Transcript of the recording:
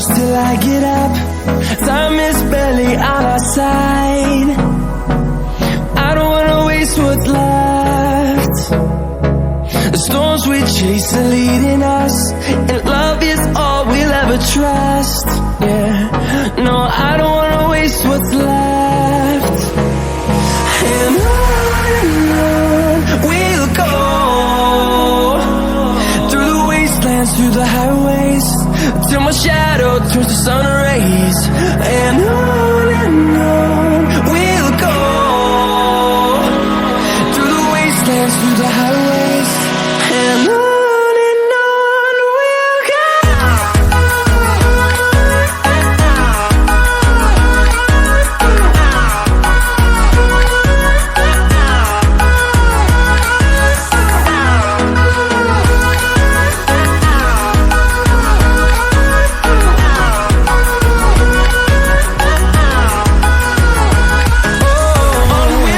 close till I get up. Time is barely on our side. I don't wanna waste what's left. The storms we chase are leading us, and love is all we'll ever trust. Yeah, no, I don't wanna waste what's left. And on we'll go, through the wastelands, through the highways, till my shadow turns to sun